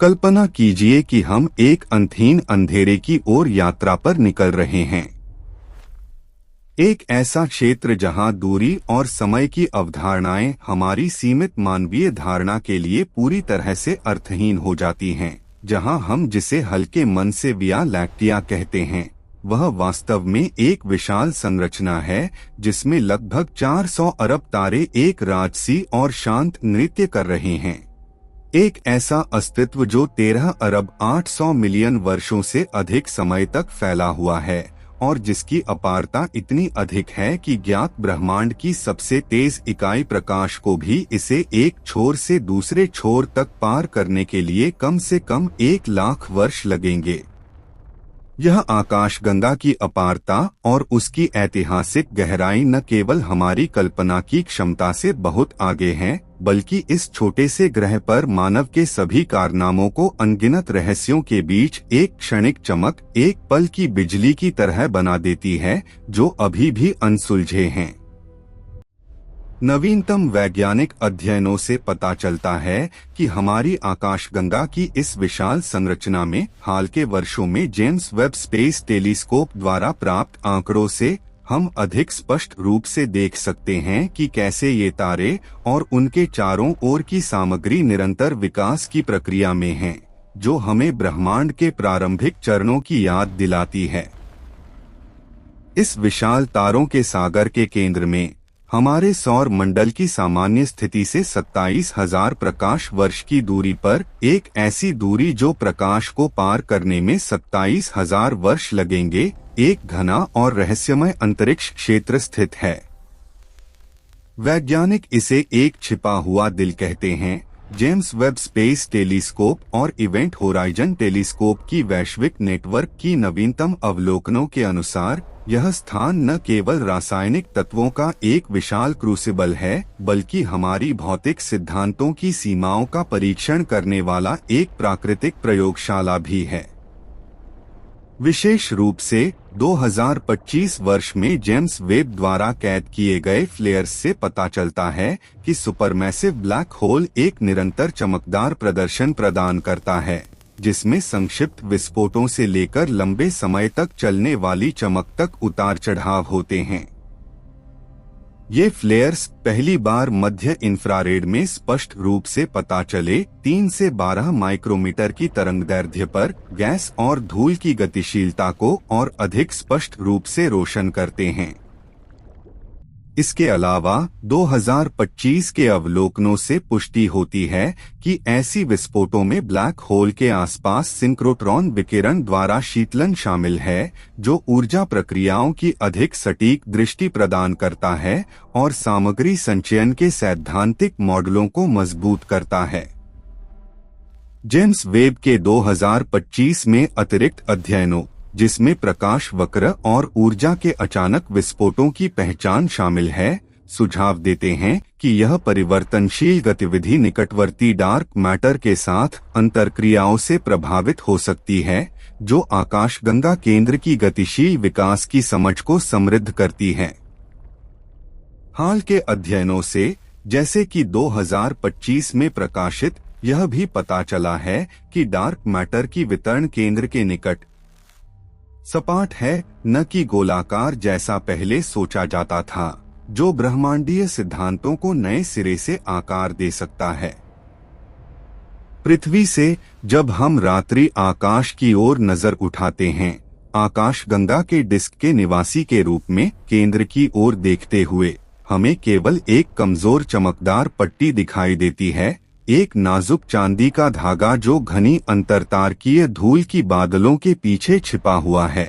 कल्पना कीजिए कि हम एक अंतहीन अंधेरे की ओर यात्रा पर निकल रहे हैं। एक ऐसा क्षेत्र जहां दूरी और समय की अवधारणाएं हमारी सीमित मानवीय धारणा के लिए पूरी तरह से अर्थहीन हो जाती हैं, जहां हम जिसे हल्के मन से विया लैक्टिया कहते हैं, वह वास्तव में एक विशाल संरचना है जिसमें लगभग 400 अरब तारे एक राजसी और शांत नृत्य कर रहे हैं। एक ऐसा अस्तित्व जो 13 अरब 800 मिलियन वर्षों से अधिक समय तक फैला हुआ है और जिसकी अपारता इतनी अधिक है कि ज्ञात ब्रह्मांड की सबसे तेज इकाई प्रकाश को भी इसे एक छोर से दूसरे छोर तक पार करने के लिए कम से कम 1 लाख वर्ष लगेंगे। यह आकाशगंगा की अपारता और उसकी ऐतिहासिक गहराई न केवल हमारी कल्पना की क्षमता से बहुत आगे है, बल्कि इस छोटे से ग्रह पर मानव के सभी कारनामों को अनगिनत रहस्यों के बीच एक क्षणिक चमक, एक पल की बिजली की तरह बना देती है, जो अभी भी अनसुलझे हैं। नवीनतम वैज्ञानिक अध्ययनों से पता चलता है कि हमारी आकाशगंगा की इस विशाल संरचना में हाल के वर्षों में जेम्स वेब स्पेस टेलीस्कोप द्वारा प्राप्त आंकड़ों से हम अधिक स्पष्ट रूप से देख सकते हैं कि कैसे ये तारे और उनके चारों ओर की सामग्री निरंतर विकास की प्रक्रिया में हैं, जो हमें ब्रह्मांड के प्रारंभिक चरणों की याद दिलाती है। इस विशाल तारों के सागर के केंद्र में हमारे सौर मंडल की सामान्य स्थिति से 27,000 प्रकाश वर्ष की दूरी पर एक ऐसी दूरी जो प्रकाश को पार करने में 27,000 वर्ष लगेंगे, एक घना और रहस्यमय अंतरिक्ष क्षेत्र स्थित है। वैज्ञानिक इसे एक छिपा हुआ दिल कहते हैं। जेम्स वेब स्पेस टेलीस्कोप और इवेंट होराइजन टेलीस्कोप की वैश्विक नेटवर्क की नवीनतम अवलोकनों के अनुसार यह स्थान न केवल रासायनिक तत्वों का एक विशाल क्रूसिबल है, बल्कि हमारी भौतिक सिद्धांतों की सीमाओं का परीक्षण करने वाला एक प्राकृतिक प्रयोगशाला भी है। विशेष रूप से 2025 वर्ष में जेम्स वेब द्वारा कैद किए गए फ्लेयर्स से पता चलता है कि सुपरमैसिव ब्लैक होल एक निरंतर चमकदार प्रदर्शन प्रदान करता है, जिसमें संक्षिप्त विस्फोटों से लेकर लंबे समय तक चलने वाली चमक तक उतार चढ़ाव होते हैं। ये फ्लेयर्स पहली बार मध्य इंफ्रारेड में स्पष्ट रूप से पता चले 3 से 12 माइक्रोमीटर की तरंगदैर्घ्य पर गैस और धूल की गतिशीलता को और अधिक स्पष्ट रूप से रोशन करते हैं। इसके अलावा 2025 के अवलोकनों से पुष्टि होती है कि ऐसी विस्फोटों में ब्लैक होल के आसपास सिंक्रोट्रॉन विकिरण द्वारा शीतलन शामिल है, जो ऊर्जा प्रक्रियाओं की अधिक सटीक दृष्टि प्रदान करता है और सामग्री संचयन के सैद्धांतिक मॉडलों को मजबूत करता है। जेम्स वेब के 2025 में अतिरिक्त अध्ययनों, जिसमें प्रकाश वक्र और ऊर्जा के अचानक विस्फोटों की पहचान शामिल है, सुझाव देते हैं कि यह परिवर्तनशील गतिविधि निकटवर्ती डार्क मैटर के साथ अंतरक्रियाओं से प्रभावित हो सकती है, जो आकाशगंगा केंद्र की गतिशील विकास की समझ को समृद्ध करती है। हाल के अध्ययनों से, जैसे कि 2025 में प्रकाशित, यह भी पता चला है कि डार्क मैटर की वितरण केंद्र के निकट सपाट है, न कि गोलाकार जैसा पहले सोचा जाता था, जो ब्रह्मांडीय सिद्धांतों को नए सिरे से आकार दे सकता है। पृथ्वी से जब हम रात्रि आकाश की ओर नजर उठाते हैं, आकाशगंगा के डिस्क के निवासी के रूप में केंद्र की ओर देखते हुए हमें केवल एक कमजोर चमकदार पट्टी दिखाई देती है, एक नाजुक चांदी का धागा जो घनी अंतरतारकीय धूल की बादलों के पीछे छिपा हुआ है।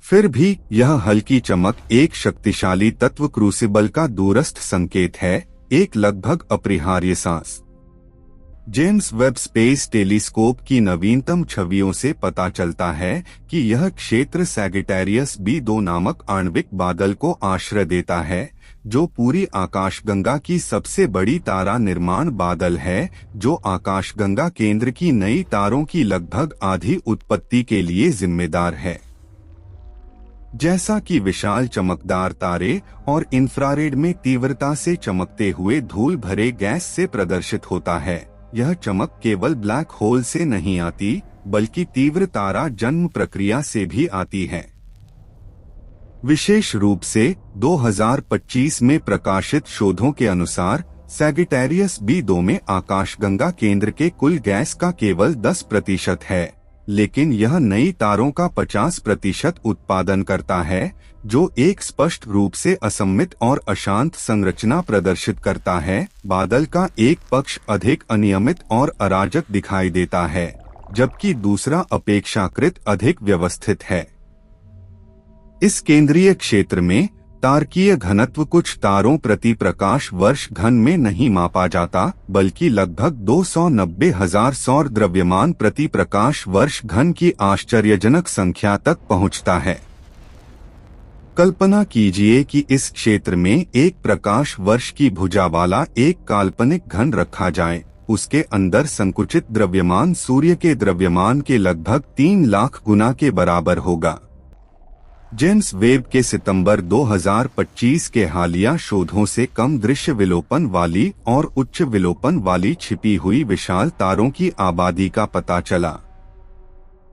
फिर भी यह हल्की चमक एक शक्तिशाली तत्व क्रूसिबल का दूरस्थ संकेत है, एक लगभग अपरिहार्य सांस। जेम्स वेब स्पेस टेलीस्कोप की नवीनतम छवियों से पता चलता है कि यह क्षेत्र सैगिटेरियस B2 नामक आणविक बादल को आश्रय देता है, जो पूरी आकाशगंगा की सबसे बड़ी तारा निर्माण बादल है, जो आकाशगंगा केंद्र की नई तारों की लगभग आधी उत्पत्ति के लिए जिम्मेदार है। जैसा कि विशाल चमकदार तारे और इंफ्रारेड में तीव्रता से चमकते हुए धूल भरे गैस से प्रदर्शित होता है, यह चमक केवल ब्लैक होल से नहीं आती, बल्कि तीव्र तारा जन्म प्रक्रिया से भी आती है। विशेष रूप से 2025 में प्रकाशित शोधों के अनुसार सैगिटेरियस B2 में आकाशगंगा केंद्र के कुल गैस का केवल 10% है, लेकिन यह नई तारों का 50% उत्पादन करता है, जो एक स्पष्ट रूप से असममित और अशांत संरचना प्रदर्शित करता है। बादल का एक पक्ष अधिक अनियमित और अराजक दिखाई देता है, जबकि दूसरा अपेक्षाकृत अधिक व्यवस्थित है। इस केंद्रीय क्षेत्र में तारकीय घनत्व कुछ तारों प्रति प्रकाश वर्ष घन में नहीं मापा जाता, बल्कि लगभग 290,000 सौर द्रव्यमान प्रति प्रकाश वर्ष घन की आश्चर्यजनक संख्या तक पहुंचता है। कल्पना कीजिए कि इस क्षेत्र में एक प्रकाश वर्ष की भुजा वाला एक काल्पनिक घन रखा जाए। उसके अंदर संकुचित द्रव्यमान सूर्य के द्रव्यमान के लगभग 3 लाख गुना के बराबर होगा। जेम्स वेब के सितंबर 2025 के हालिया शोधों से कम दृश्य विलोपन वाली और उच्च विलोपन वाली छिपी हुई विशाल तारों की आबादी का पता चला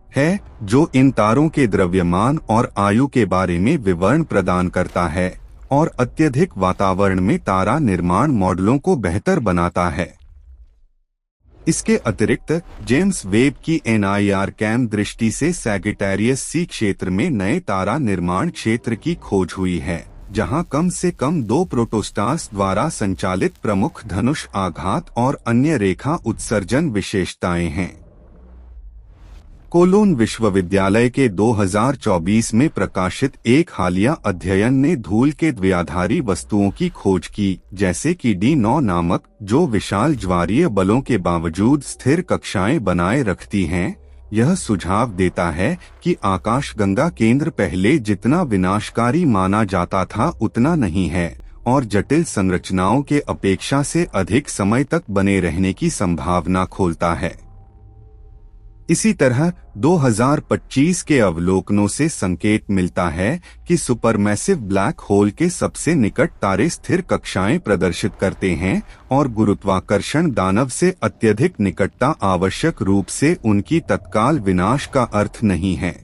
है, जो इन तारों के द्रव्यमान और आयु के बारे में विवरण प्रदान करता है और अत्यधिक वातावरण में तारा निर्माण मॉडलों को बेहतर बनाता है। इसके अतिरिक्त जेम्स वेब की NIRCam दृष्टि से सैगिटेरियस C क्षेत्र में नए तारा निर्माण क्षेत्र की खोज हुई है, जहां कम से कम 2 प्रोटोस्टार्स द्वारा संचालित प्रमुख धनुष आघात और अन्य रेखा उत्सर्जन विशेषताएं हैं। कोलोन विश्वविद्यालय के 2024 में प्रकाशित एक हालिया अध्ययन ने धूल के द्विआधारी वस्तुओं की खोज की, जैसे कि D9 नामक, जो विशाल ज्वारीय बलों के बावजूद स्थिर कक्षाएं बनाए रखती हैं। यह सुझाव देता है कि आकाशगंगा केंद्र पहले जितना विनाशकारी माना जाता था उतना नहीं है और जटिल संरचनाओं के अपेक्षा से अधिक समय तक बने रहने की संभावना खोलता है। इसी तरह 2025 के अवलोकनों से संकेत मिलता है कि सुपरमैसिव ब्लैक होल के सबसे निकट तारे स्थिर कक्षाएं प्रदर्शित करते हैं और गुरुत्वाकर्षण दानव से अत्यधिक निकटता आवश्यक रूप से उनकी तत्काल विनाश का अर्थ नहीं है।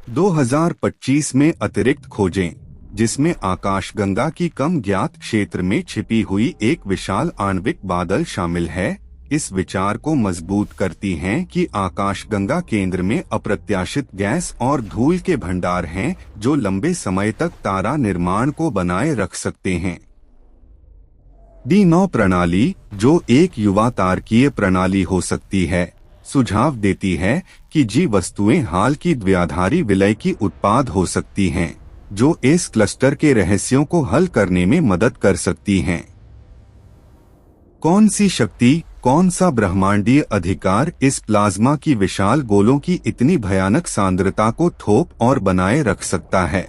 2025 में अतिरिक्त खोजें, जिसमें आकाशगंगा की कम ज्ञात क्षेत्र में छिपी हुई एक विशाल आणविक बादल शामिल है, इस विचार को मजबूत करती हैं कि आकाशगंगा केंद्र में अप्रत्याशित गैस और धूल के भंडार हैं, जो लंबे समय तक तारा निर्माण को बनाए रख सकते हैं। D9 प्रणाली, जो एक युवा तारकीय प्रणाली हो सकती है, सुझाव देती है कि जी वस्तुएं हाल की द्विआधारी विलय की उत्पाद हो सकती हैं, जो इस क्लस्टर के रहस्यों को हल करने में मदद कर सकती हैं। कौन सी शक्ति, कौन सा ब्रह्मांडीय अधिकार इस प्लाज्मा की विशाल गोलों की इतनी भयानक सांद्रता को थोप और बनाए रख सकता है?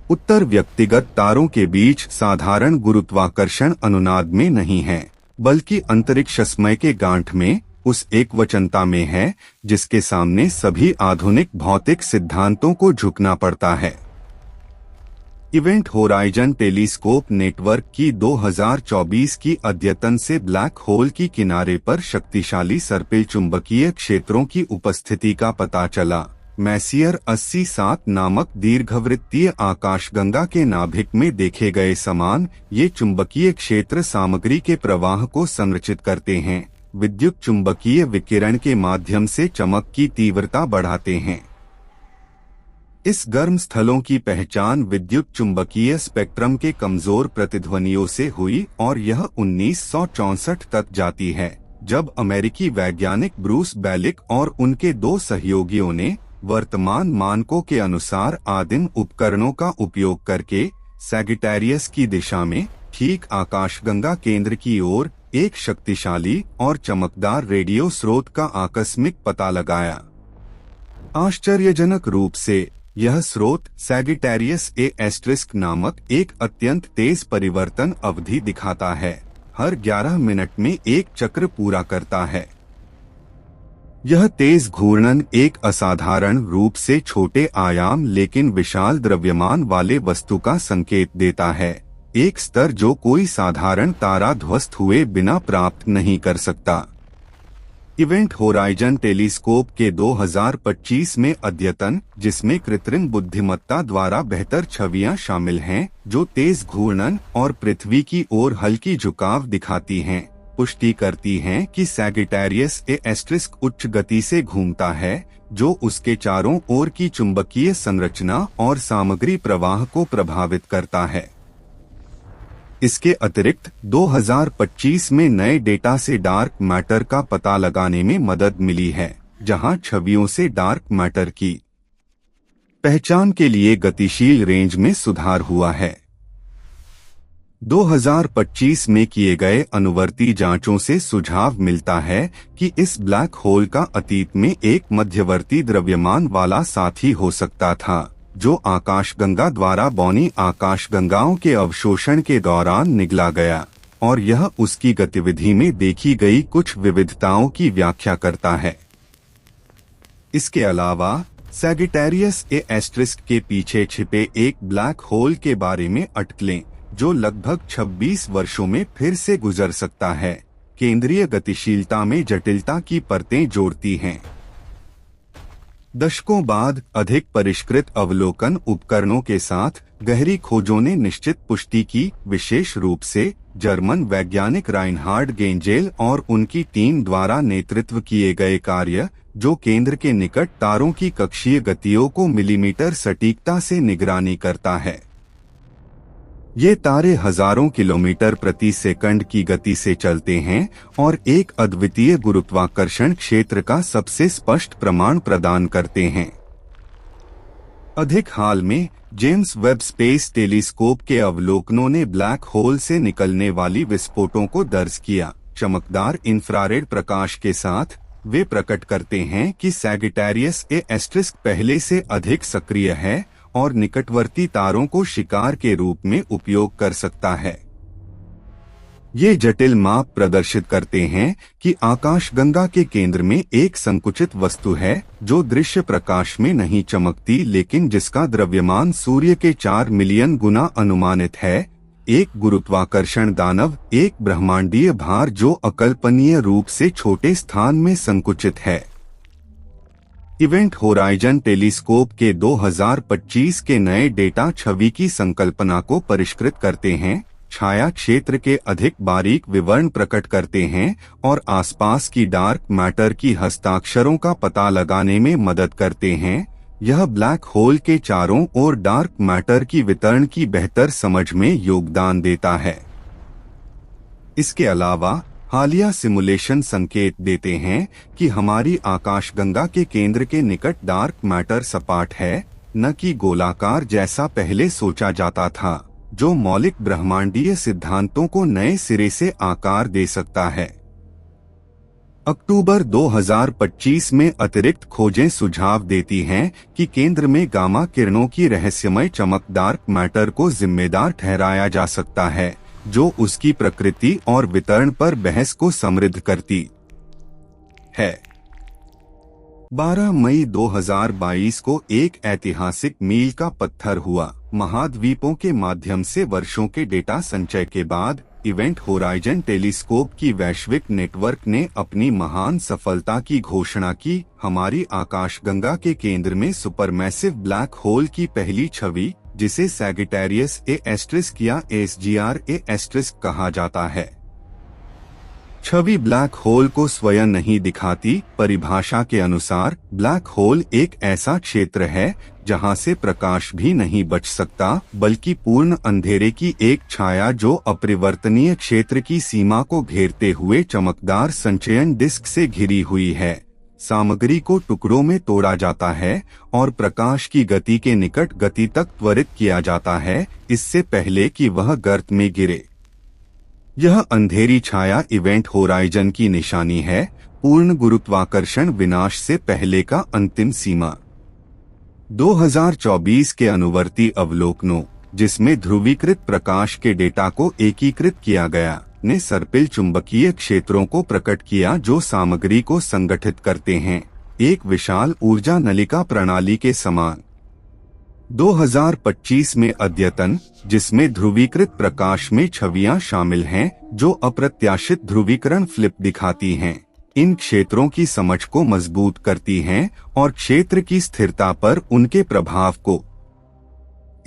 उत्तर व्यक्तिगत तारों के बीच साधारण गुरुत्वाकर्षण अनुनाद में नहीं है, बल्कि अंतरिक्षमय के गांठ में, उस एकवचनता में है जिसके सामने सभी आधुनिक भौतिक सिद्धांतों को झुकना पड़ता है। इवेंट होराइजन टेलीस्कोप नेटवर्क की 2024 की अद्यतन से ब्लैक होल की किनारे पर शक्तिशाली सर्पिल चुंबकीय क्षेत्रों की उपस्थिति का पता चला। मैसियर 87 नामक दीर्घवृत्तीय आकाशगंगा के नाभिक में देखे गए समान ये चुंबकीय क्षेत्र सामग्री के प्रवाह को संरचित करते हैं, विद्युत चुंबकीय विकिरण के माध्यम से चमक की तीव्रता बढ़ाते हैं। इस गर्म स्थलों की पहचान विद्युत चुंबकीय स्पेक्ट्रम के कमजोर प्रतिध्वनियों से हुई और यह 1964 तक जाती है, जब अमेरिकी वैज्ञानिक ब्रूस बैलिक और उनके 2 सहयोगियों ने वर्तमान मानकों के अनुसार आदिम उपकरणों का उपयोग करके सैगिटेरियस की दिशा में ठीक आकाशगंगा केंद्र की ओर एक शक्तिशाली और चमकदार रेडियो स्रोत का आकस्मिक पता लगाया। आश्चर्यजनक रूप से यह स्रोत सैगिटेरियस A* नामक एक अत्यंत तेज परिवर्तन अवधि दिखाता है, हर 11 मिनट में एक चक्र पूरा करता है। यह तेज घूर्णन एक असाधारण रूप से छोटे आयाम लेकिन विशाल द्रव्यमान वाले वस्तु का संकेत देता है। एक स्तर जो कोई साधारण तारा ध्वस्त हुए बिना प्राप्त नहीं कर सकता। इवेंट होराइजन टेलीस्कोप के 2025 में अद्यतन, जिसमें कृत्रिम बुद्धिमत्ता द्वारा बेहतर छवियां शामिल हैं, जो तेज घूर्णन और पृथ्वी की ओर हल्की झुकाव दिखाती हैं, पुष्टि करती हैं कि सैगिटेरियस ए एस्ट्रिस्क उच्च गति से घूमता है, जो उसके चारों ओर की चुंबकीय संरचना और सामग्री प्रवाह को प्रभावित करता है। इसके अतिरिक्त 2025 में नए डेटा से डार्क मैटर का पता लगाने में मदद मिली है, जहां छवियों से डार्क मैटर की पहचान के लिए गतिशील रेंज में सुधार हुआ है। 2025 में किए गए अनुवर्ती जांचों से सुझाव मिलता है कि इस ब्लैक होल का अतीत में एक मध्यवर्ती द्रव्यमान वाला साथी हो सकता था, जो आकाशगंगा द्वारा बौनी आकाशगंगाओं के अवशोषण के दौरान निगला गया, और यह उसकी गतिविधि में देखी गई कुछ विविधताओं की व्याख्या करता है। इसके अलावा सैगिटेरियस ए एस्ट्रिस्क के पीछे छिपे एक ब्लैक होल के बारे में अटकलें, जो लगभग 26 वर्षों में फिर से गुजर सकता है, केंद्रीय गतिशीलता में जटिलता की परतें जोड़ती हैं। दशकों बाद अधिक परिष्कृत अवलोकन उपकरणों के साथ गहरी खोजों ने निश्चित पुष्टि की, विशेष रूप से जर्मन वैज्ञानिक राइनहार्ड गेंजेल और उनकी टीम द्वारा नेतृत्व किए गए कार्य, जो केंद्र के निकट तारों की कक्षीय गतियों को मिलीमीटर सटीकता से निगरानी करता है। ये तारे हजारों किलोमीटर प्रति सेकंड की गति से चलते हैं और एक अद्वितीय गुरुत्वाकर्षण क्षेत्र का सबसे स्पष्ट प्रमाण प्रदान करते हैं। अधिक हाल में जेम्स वेब स्पेस टेलीस्कोप के अवलोकनों ने ब्लैक होल से निकलने वाली विस्फोटों को दर्ज किया। चमकदार इंफ्रारेड प्रकाश के साथ वे प्रकट करते हैं कि सैगिटेरियस ए एस्ट्रिस्क पहले से अधिक सक्रिय है और निकटवर्ती तारों को शिकार के रूप में उपयोग कर सकता है। ये जटिल माप प्रदर्शित करते हैं कि आकाशगंगा के केंद्र में एक संकुचित वस्तु है, जो दृश्य प्रकाश में नहीं चमकती, लेकिन जिसका द्रव्यमान सूर्य के 4 मिलियन गुना अनुमानित है। एक गुरुत्वाकर्षण दानव, एक ब्रह्मांडीय भार जो अकल्पनीय रूप से छोटे स्थान में संकुचित है। इवेंट होराइजन टेलीस्कोप के 2025 के नए डेटा छवि की संकल्पना को परिष्कृत करते हैं, छाया क्षेत्र के अधिक बारीक विवरण प्रकट करते हैं और आसपास की डार्क मैटर की हस्ताक्षरों का पता लगाने में मदद करते हैं। यह ब्लैक होल के चारों ओर डार्क मैटर की वितरण की बेहतर समझ में योगदान देता है। इसके अलावा हालिया सिमुलेशन संकेत देते हैं कि हमारी आकाशगंगा के केंद्र के निकट डार्क मैटर सपाट है, न कि गोलाकार जैसा पहले सोचा जाता था, जो मौलिक ब्रह्मांडीय सिद्धांतों को नए सिरे से आकार दे सकता है। अक्टूबर 2025 में अतिरिक्त खोजें सुझाव देती हैं कि केंद्र में गामा किरणों की रहस्यमय चमक डार्क मैटर को जिम्मेदार ठहराया जा सकता है, जो उसकी प्रकृति और वितरण पर बहस को समृद्ध करती है। 12 मई 2022 को एक ऐतिहासिक मील का पत्थर हुआ। महाद्वीपों के माध्यम से वर्षों के डेटा संचय के बाद इवेंट होराइजन टेलीस्कोप की वैश्विक नेटवर्क ने अपनी महान सफलता की घोषणा की। हमारी आकाशगंगा के केंद्र में सुपरमैसिव ब्लैक होल की पहली छवि, जिसे सैगिटेरियस ए एस्ट्रिस्क या SGR ए एस्ट्रिस्क कहा जाता है। छवि ब्लैक होल को स्वयं नहीं दिखाती। परिभाषा के अनुसार ब्लैक होल एक ऐसा क्षेत्र है जहां से प्रकाश भी नहीं बच सकता, बल्कि पूर्ण अंधेरे की एक छाया जो अपरिवर्तनीय क्षेत्र की सीमा को घेरते हुए चमकदार संचयन डिस्क से घिरी हुई है। सामग्री को टुकड़ों में तोड़ा जाता है और प्रकाश की गति के निकट गति तक त्वरित किया जाता है, इससे पहले कि वह गर्त में गिरे। यह अंधेरी छाया इवेंट होराइजन की निशानी है, पूर्ण गुरुत्वाकर्षण विनाश से पहले का अंतिम सीमा। 2024 के अनुवर्ती अवलोकनों, जिसमें ध्रुवीकृत प्रकाश के डेटा को एकीकृत किया गया, ने सर्पिल चुंबकीय क्षेत्रों को प्रकट किया जो सामग्री को संगठित करते हैं, एक विशाल ऊर्जा नलिका प्रणाली के समान। 2025 में अद्यतन, जिसमें ध्रुवीकृत प्रकाश में छवियां शामिल हैं, जो अप्रत्याशित ध्रुवीकरण फ्लिप दिखाती हैं, इन क्षेत्रों की समझ को मजबूत करती हैं और क्षेत्र की स्थिरता पर उनके प्रभाव को।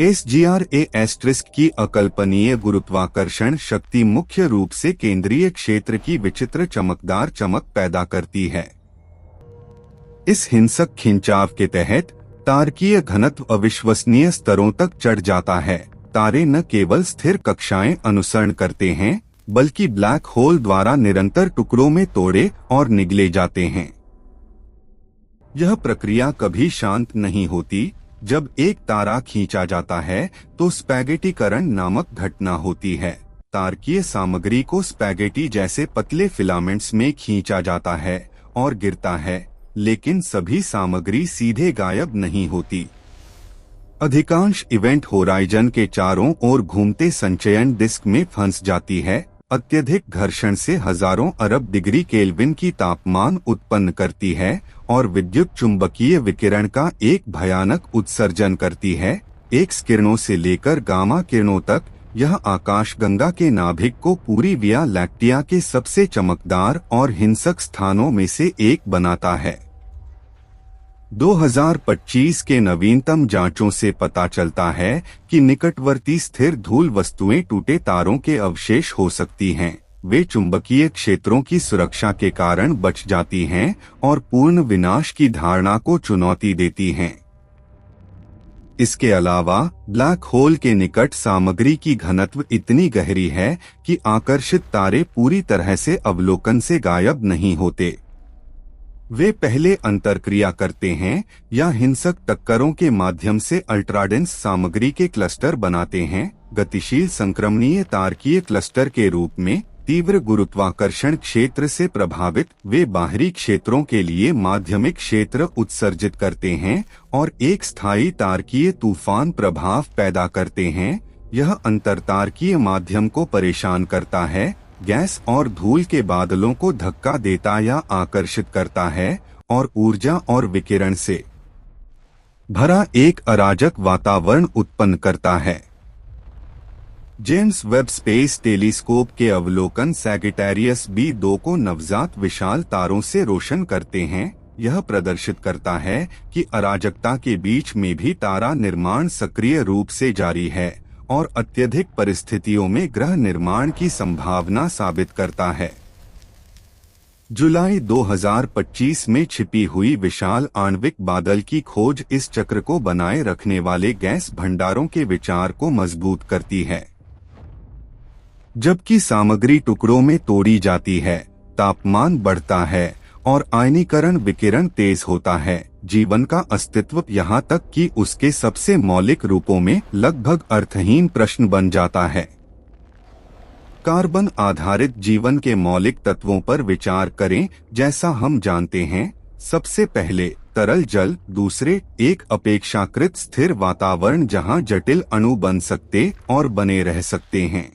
SGRA* की अकल्पनीय गुरुत्वाकर्षण शक्ति मुख्य रूप से केंद्रीय क्षेत्र की विचित्र चमकदार चमक पैदा करती है। इस हिंसक खिंचाव के तहत तारकीय घनत्व अविश्वसनीय स्तरों तक चढ़ जाता है। तारे न केवल स्थिर कक्षाएं अनुसरण करते हैं, बल्कि ब्लैक होल द्वारा निरंतर टुकड़ों में तोड़े और निगले जाते हैं। यह प्रक्रिया कभी शांत नहीं होती। जब एक तारा खींचा जाता है तो स्पैगेटीकरण नामक घटना होती है। तारकीय सामग्री को स्पैगेटी जैसे पतले फिलामेंट्स में खींचा जाता है और गिरता है, लेकिन सभी सामग्री सीधे गायब नहीं होती। अधिकांश इवेंट होराइजन के चारों ओर घूमते संचयन डिस्क में फंस जाती है। अत्यधिक घर्षण से हजारों अरब डिग्री केल्विन की तापमान उत्पन्न करती है और विद्युत चुंबकीय विकिरण का एक भयानक उत्सर्जन करती है। एक्स किरणों से लेकर गामा किरणों तक, यह आकाशगंगा के नाभिक को पूरी विया लैक्टिया के सबसे चमकदार और हिंसक स्थानों में से एक बनाता है। 2025 के नवीनतम जांचों से पता चलता है कि निकटवर्ती स्थिर धूल वस्तुएं टूटे तारों के अवशेष हो सकती हैं। वे चुंबकीय क्षेत्रों की सुरक्षा के कारण बच जाती हैं और पूर्ण विनाश की धारणा को चुनौती देती हैं। इसके अलावा ब्लैक होल के निकट सामग्री की घनत्व इतनी गहरी है कि आकर्षित तारे पूरी तरह से अवलोकन से गायब नहीं होते। वे पहले अंतरक्रिया करते हैं या हिंसक टक्करों के माध्यम से अल्ट्राडेंस सामग्री के क्लस्टर बनाते हैं। गतिशील संक्रमणीय तारकीय क्लस्टर के रूप में तीव्र गुरुत्वाकर्षण क्षेत्र से प्रभावित, वे बाहरी क्षेत्रों के लिए माध्यमिक क्षेत्र उत्सर्जित करते हैं और एक स्थायी तारकीय तूफान प्रभाव पैदा करते हैं। यह अंतरतारकीय माध्यम को परेशान करता है, गैस और धूल के बादलों को धक्का देता या आकर्षित करता है और ऊर्जा और विकिरण से भरा एक अराजक वातावरण उत्पन्न करता है। जेम्स वेब स्पेस टेलीस्कोप के अवलोकन सैगिटेरियस B2 को नवजात विशाल तारों से रोशन करते हैं। यह प्रदर्शित करता है कि अराजकता के बीच में भी तारा निर्माण सक्रिय रूप से जारी है और अत्यधिक परिस्थितियों में ग्रह निर्माण की संभावना साबित करता है। जुलाई 2025 में छिपी हुई विशाल आणविक बादल की खोज इस चक्र को बनाए रखने वाले गैस भंडारों के विचार को मजबूत करती है। जबकि सामग्री टुकड़ों में तोड़ी जाती है, तापमान बढ़ता है और आयनीकरण विकिरण तेज होता है। जीवन का अस्तित्व यहाँ तक कि उसके सबसे मौलिक रूपों में लगभग अर्थहीन प्रश्न बन जाता है। कार्बन आधारित जीवन के मौलिक तत्वों पर विचार करें। जैसा हम जानते हैं, सबसे पहले तरल जल, दूसरे एक अपेक्षाकृत स्थिर वातावरण जहां जटिल अणु बन सकते और बने रह सकते हैं।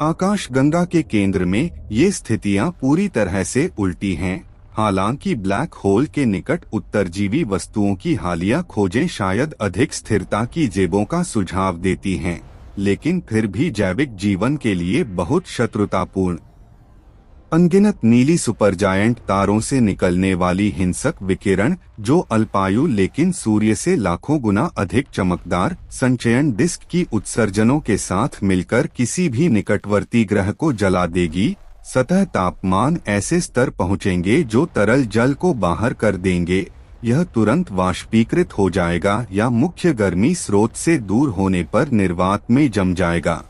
आकाशगंगा के केंद्र में ये स्थितियां पूरी तरह से उल्टी हैं। हालांकि ब्लैक होल के निकट उत्तरजीवी वस्तुओं की हालिया खोजें शायद अधिक स्थिरता की जेबों का सुझाव देती हैं, लेकिन फिर भी जैविक जीवन के लिए बहुत शत्रुतापूर्ण। अनगिनत नीली सुपरजायंट तारों से निकलने वाली हिंसक विकिरण, जो अल्पायु लेकिन सूर्य से लाखों गुना अधिक चमकदार संचयन डिस्क की उत्सर्जनों के साथ मिलकर किसी भी निकटवर्ती ग्रह को जला देगी। सतह तापमान ऐसे स्तर पहुंचेंगे जो तरल जल को बाहर कर देंगे। यह तुरंत वाष्पीकृत हो जाएगा या मुख्य गर्मी स्रोत से दूर होने पर निर्वात में जम जाएगा।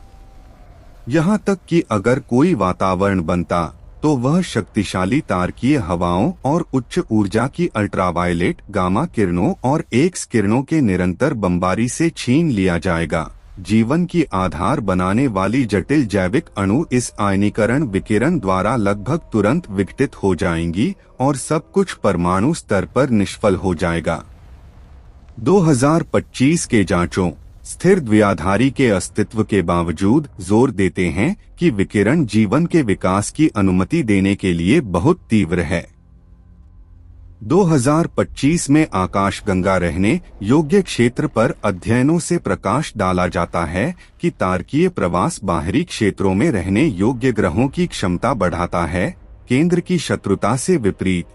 यहाँ तक कि अगर कोई वातावरण बनता तो वह शक्तिशाली तारकीय हवाओं और उच्च ऊर्जा की अल्ट्रावायलेट, गामा किरणों और एक्स किरणों के निरंतर बमबारी से छीन लिया जाएगा। जीवन की आधार बनाने वाली जटिल जैविक अणु इस आयनीकरण विकिरण द्वारा लगभग तुरंत विघटित हो जाएंगी और सब कुछ परमाणु स्तर पर निष्फल हो जाएगा। 2025 के जांचों स्थिर द्विआधारी के अस्तित्व के बावजूद जोर देते हैं कि विकिरण जीवन के विकास की अनुमति देने के लिए बहुत तीव्र है। 2025 में आकाशगंगा रहने योग्य क्षेत्र पर अध्ययनों से प्रकाश डाला जाता है कि तारकीय प्रवास बाहरी क्षेत्रों में रहने योग्य ग्रहों की क्षमता बढ़ाता है, केंद्र की शत्रुता से विपरीत।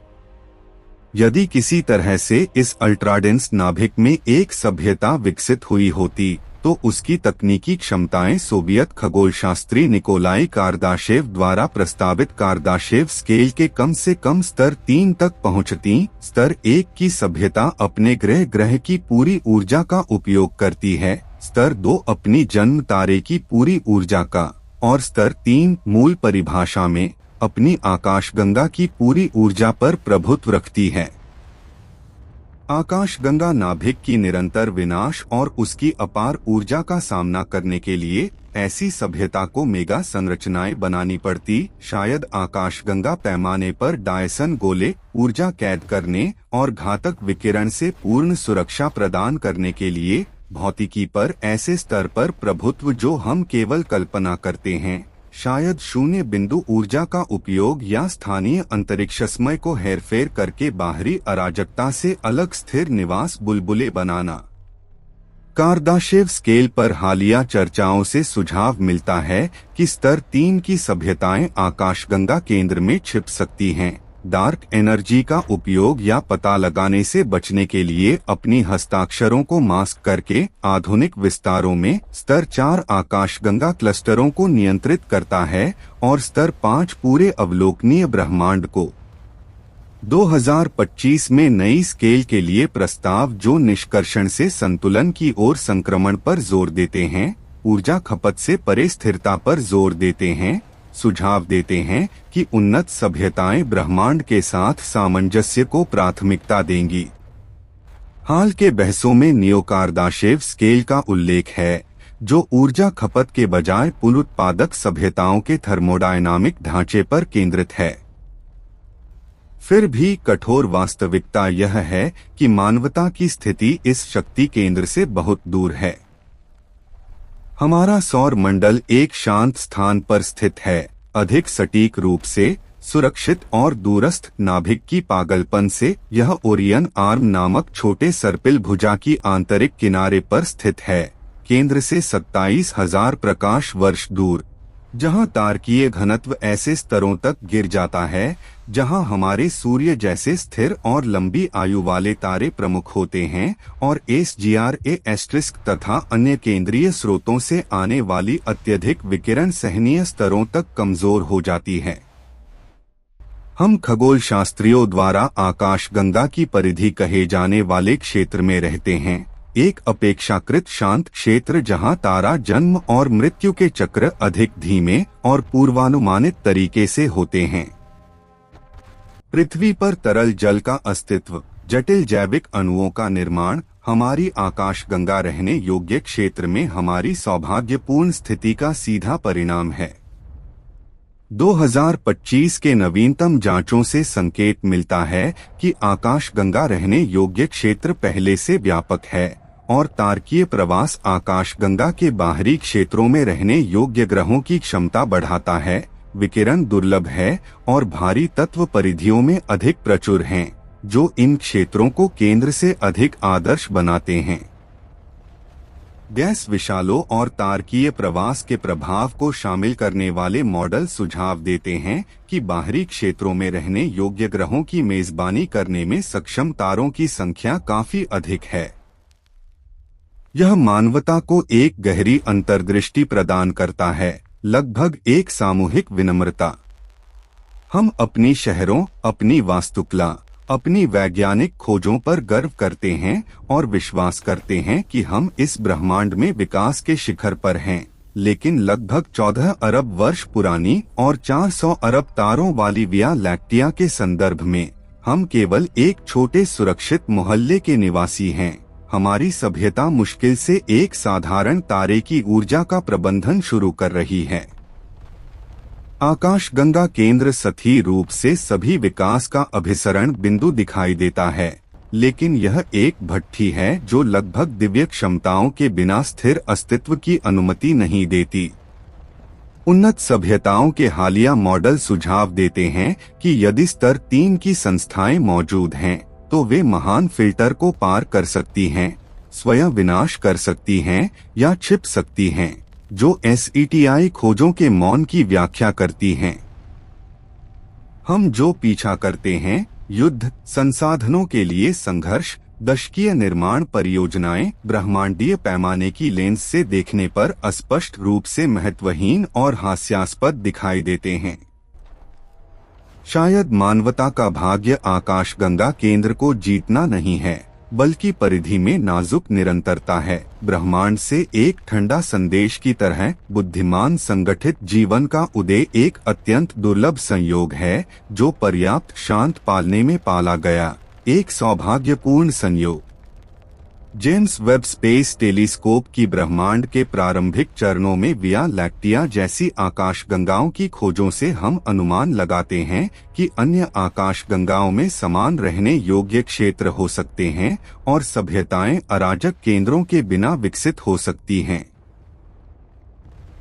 यदि किसी तरह से इस अल्ट्राडेंस नाभिक में एक सभ्यता विकसित हुई होती तो उसकी तकनीकी क्षमताएं सोवियत खगोलशास्त्री निकोलाई कार्दाशेव द्वारा प्रस्तावित कार्दाशेव स्केल के कम से कम स्तर 3 तक पहुंचती। स्तर 1 की सभ्यता अपने ग्रह की पूरी ऊर्जा का उपयोग करती है, स्तर 2 अपनी जन्म तारे की पूरी ऊर्जा का, और स्तर 3 मूल परिभाषा में अपनी आकाशगंगा की पूरी ऊर्जा पर प्रभुत्व रखती है। आकाशगंगा नाभिक की निरंतर विनाश और उसकी अपार ऊर्जा का सामना करने के लिए ऐसी सभ्यता को मेगा संरचनाएं बनानी पड़ती। शायद आकाशगंगा पैमाने पर डायसन गोले ऊर्जा कैद करने और घातक विकिरण से पूर्ण सुरक्षा प्रदान करने के लिए भौतिकी पर ऐसे स्तर पर प्रभुत्व जो हम केवल कल्पना करते हैं। शायद शून्य बिंदु ऊर्जा का उपयोग या स्थानीय अंतरिक्षमय को हेरफेर करके बाहरी अराजकता से अलग स्थिर निवास बुलबुले बनाना। कार्दाशेव स्केल पर हालिया चर्चाओं से सुझाव मिलता है कि स्तर 3 की सभ्यताएं आकाशगंगा केंद्र में छिप सकती हैं। डार्क एनर्जी का उपयोग या पता लगाने से बचने के लिए अपनी हस्ताक्षरों को मास्क करके आधुनिक विस्तारों में स्तर 4 आकाशगंगा क्लस्टरों को नियंत्रित करता है और स्तर 5 पूरे अवलोकनीय ब्रह्मांड को। 2025 में नई स्केल के लिए प्रस्ताव जो निष्कर्षण से संतुलन की ओर संक्रमण पर जोर देते हैं, ऊर्जा खपत से परे स्थिरता पर जोर देते हैं, सुझाव देते हैं कि उन्नत सभ्यताएं ब्रह्मांड के साथ सामंजस्य को प्राथमिकता देंगी। हाल के बहसों में नियोकार्दाशेव स्केल का उल्लेख है, जो ऊर्जा खपत के बजाय पुनरुत्पादक सभ्यताओं के थर्मोडायनामिक ढांचे पर केंद्रित है। फिर भी कठोर वास्तविकता यह है कि मानवता की स्थिति इस शक्ति केंद्र से बहुत दूर है। हमारा सौर मंडल एक शांत स्थान पर स्थित है, अधिक सटीक रूप से सुरक्षित और दूरस्थ नाभिक की पागलपन से यह ओरियन आर्म नामक छोटे सर्पिल भुजा की आंतरिक किनारे पर स्थित है, केंद्र से 27,000 प्रकाश वर्ष दूर, जहां तारकीय घनत्व ऐसे स्तरों तक गिर जाता है जहां हमारे सूर्य जैसे स्थिर और लंबी आयु वाले तारे प्रमुख होते हैं और SGRA* तथा अन्य केंद्रीय स्रोतों से आने वाली अत्यधिक विकिरण सहनीय स्तरों तक कमजोर हो जाती है। हम खगोल शास्त्रियों द्वारा आकाशगंगा की परिधि कहे जाने वाले क्षेत्र में रहते हैं, एक अपेक्षाकृत शांत क्षेत्र जहां तारा जन्म और मृत्यु के चक्र अधिक धीमे और पूर्वानुमानित तरीके से होते हैं। पृथ्वी पर तरल जल का अस्तित्व, जटिल जैविक अणुओं का निर्माण हमारी आकाशगंगा रहने योग्य क्षेत्र में हमारी सौभाग्यपूर्ण स्थिति का सीधा परिणाम है। 2025 के नवीनतम जांचों से संकेत मिलता है कि आकाशगंगा रहने योग्य क्षेत्र पहले से व्यापक है और तारकीय प्रवास आकाशगंगा के बाहरी क्षेत्रों में रहने योग्य ग्रहों की क्षमता बढ़ाता है। विकिरण दुर्लभ है और भारी तत्व परिधियों में अधिक प्रचुर हैं, जो इन क्षेत्रों को केंद्र से अधिक आदर्श बनाते हैं। गैस विशालों और तारकीय प्रवास के प्रभाव को शामिल करने वाले मॉडल सुझाव देते हैं कि बाहरी क्षेत्रों में रहने योग्य ग्रहों की मेजबानी करने में सक्षम तारों की संख्या काफी अधिक है। यह मानवता को एक गहरी अंतर्दृष्टि प्रदान करता है, लगभग एक सामूहिक विनम्रता। हम अपनी शहरों, अपनी वास्तुकला, अपनी वैज्ञानिक खोजों पर गर्व करते हैं और विश्वास करते हैं कि हम इस ब्रह्मांड में विकास के शिखर पर हैं, लेकिन लगभग 14 अरब वर्ष पुरानी और 400 अरब तारों वाली विया लैक्टिया के संदर्भ में हम केवल एक छोटे सुरक्षित मोहल्ले के निवासी हैं। हमारी सभ्यता मुश्किल से एक साधारण तारे की ऊर्जा का प्रबंधन शुरू कर रही है। आकाशगंगा केंद्र सतही रूप से सभी विकास का अभिसरण बिंदु दिखाई देता है, लेकिन यह एक भट्ठी है जो लगभग दिव्य क्षमताओं के बिना स्थिर अस्तित्व की अनुमति नहीं देती। उन्नत सभ्यताओं के हालिया मॉडल सुझाव देते हैं कि यदि स्तर 3 की संस्थाएं मौजूद हैं, तो वे महान फिल्टर को पार कर सकती हैं, स्वयं विनाश कर सकती हैं या छिप सकती हैं, जो SETI खोजों के मौन की व्याख्या करती हैं। हम जो पीछा करते हैं, युद्ध, संसाधनों के लिए संघर्ष, दशकीय निर्माण परियोजनाएं, ब्रह्मांडीय पैमाने की लेंस से देखने पर अस्पष्ट रूप से महत्वहीन और हास्यास्पद दिखाई देते हैं। शायद मानवता का भाग्य आकाशगंगा केंद्र को जीतना नहीं है, बल्कि परिधि में नाजुक निरंतरता है। ब्रह्मांड से एक ठंडा संदेश की तरह बुद्धिमान संगठित जीवन का उदय एक अत्यंत दुर्लभ संयोग है, जो पर्याप्त शांत पालने में पाला गया, एक सौभाग्यपूर्ण संयोग। जेम्स वेब स्पेस टेलीस्कोप की ब्रह्मांड के प्रारंभिक चरणों में विया लैक्टिया जैसी आकाशगंगाओं की खोजों से हम अनुमान लगाते हैं कि अन्य आकाशगंगाओं में समान रहने योग्य क्षेत्र हो सकते हैं और सभ्यताएं अराजक केंद्रों के बिना विकसित हो सकती हैं।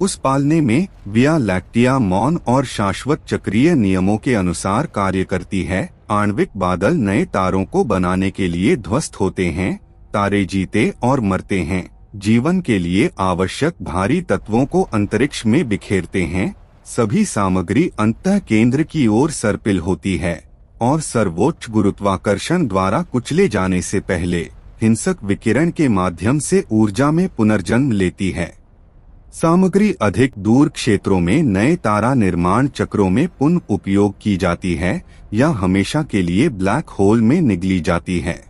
उस पालने में विया लैक्टिया मौन और शाश्वत चक्रीय नियमों के अनुसार कार्य करती है। आणविक बादल नए तारों को बनाने के लिए ध्वस्त होते हैं, तारे जीते और मरते हैं, जीवन के लिए आवश्यक भारी तत्वों को अंतरिक्ष में बिखेरते हैं, सभी सामग्री अंतः केंद्र की ओर सर्पिल होती है और सर्वोच्च गुरुत्वाकर्षण द्वारा कुचले जाने से पहले हिंसक विकिरण के माध्यम से ऊर्जा में पुनर्जन्म लेती है। सामग्री अधिक दूर क्षेत्रों में नए तारा निर्माण चक्रों में पुनः उपयोग की जाती है या हमेशा के लिए ब्लैक होल में निगली जाती है।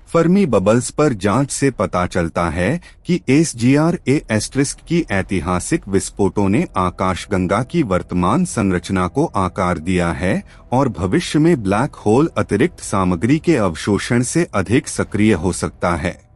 फर्मी बबल्स पर जांच से पता चलता है कि SGRA* की ऐतिहासिक विस्फोटों ने आकाशगंगा की वर्तमान संरचना को आकार दिया है और भविष्य में ब्लैक होल अतिरिक्त सामग्री के अवशोषण से अधिक सक्रिय हो सकता है।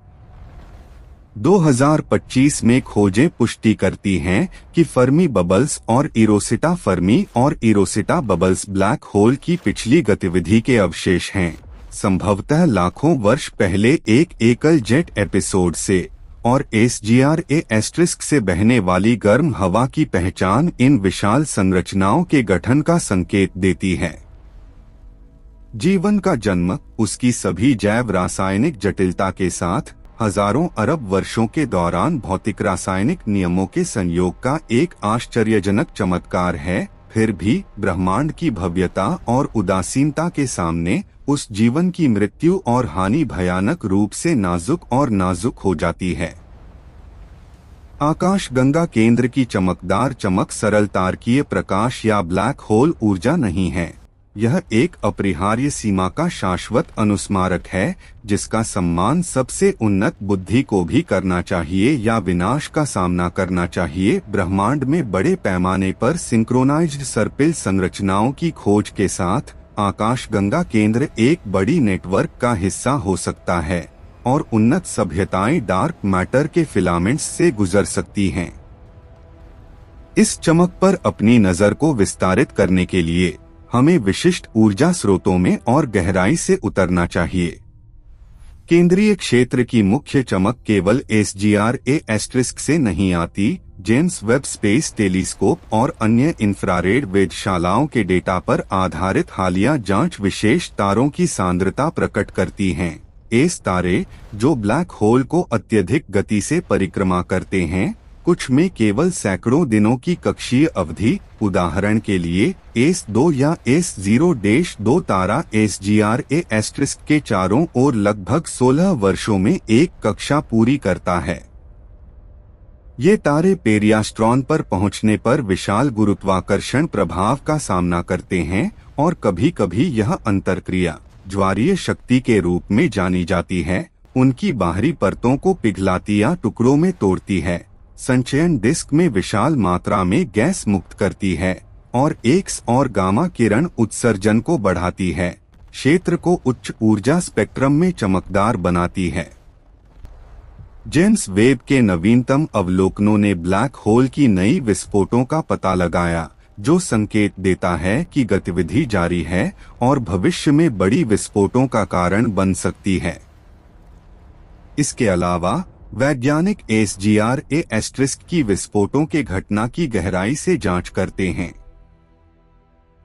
2025 में खोजें पुष्टि करती हैं कि फर्मी बबल्स और इरोसिटा फर्मी और इरोसिटा बबल्स ब्लैक होल की पिछली गतिविधि के अवशेष हैं, संभवतः लाखों वर्ष पहले एक एकल जेट एपिसोड से, और SGRA* से बहने वाली गर्म हवा की पहचान इन विशाल संरचनाओं के गठन का संकेत देती है। जीवन का जन्म उसकी सभी जैव रासायनिक जटिलता के साथ हजारों अरब वर्षों के दौरान भौतिक रासायनिक नियमों के संयोग का एक आश्चर्यजनक चमत्कार है। फिर भी ब्रह्मांड की भव्यता और उदासीनता के सामने उस जीवन की मृत्यु और हानि भयानक रूप से नाजुक हो जाती है। आकाशगंगा केंद्र की चमकदार चमक सरल तारकीय प्रकाश या ब्लैक होल ऊर्जा नहीं है, यह एक अपरिहार्य सीमा का शाश्वत अनुस्मारक है, जिसका सम्मान सबसे उन्नत बुद्धि को भी करना चाहिए या विनाश का सामना करना चाहिए। ब्रह्मांड में बड़े पैमाने पर सिंक्रोनाइज्ड सर्पिल संरचनाओं की खोज के साथ आकाशगंगा केंद्र एक बड़ी नेटवर्क का हिस्सा हो सकता है और उन्नत सभ्यताएं डार्क मैटर के फिलामेंट्स से गुजर सकती हैं। इस चमक पर अपनी नजर को विस्तारित करने के लिए हमें विशिष्ट ऊर्जा स्रोतों में और गहराई से उतरना चाहिए। केंद्रीय क्षेत्र की मुख्य चमक केवल SGRA* से नहीं आती। जेम्स वेब स्पेस टेलीस्कोप और अन्य इंफ्रारेड वेधशालाओं के डेटा पर आधारित हालिया जांच विशेष तारों की सांद्रता प्रकट करती हैं। एस तारे, जो ब्लैक होल को अत्यधिक गति से परिक्रमा करते हैं, कुछ में केवल सैकड़ों दिनों की कक्षीय अवधि, उदाहरण के लिए S2 या S0-2 तारा SGRA* के चारों ओर लगभग 16 वर्षों में एक कक्षा पूरी करता है। ये तारे पेरियास्ट्रॉन पर पहुंचने पर विशाल गुरुत्वाकर्षण प्रभाव का सामना करते हैं और कभी-कभी यह अंतरक्रिया ज्वारीय शक्ति के रूप में जानी जाती है, उनकी बाहरी परतों को पिघलाती या टुकड़ों में तोड़ती है, संचयन डिस्क में विशाल मात्रा में गैस मुक्त करती है और एक्स और गामा किरण उत्सर्जन को बढ़ाती है, क्षेत्र को उच्च ऊर्जा स्पेक्ट्रम में चमकदार बनाती है। जेम्स वेब के नवीनतम अवलोकनों ने ब्लैक होल की नई विस्फोटों का पता लगाया, जो संकेत देता है कि गतिविधि जारी है और भविष्य में बड़ी विस्फोटों का कारण बन सकती है। इसके अलावा वैज्ञानिक SGR-A* की विस्फोटों के घटना की गहराई से जांच करते हैं।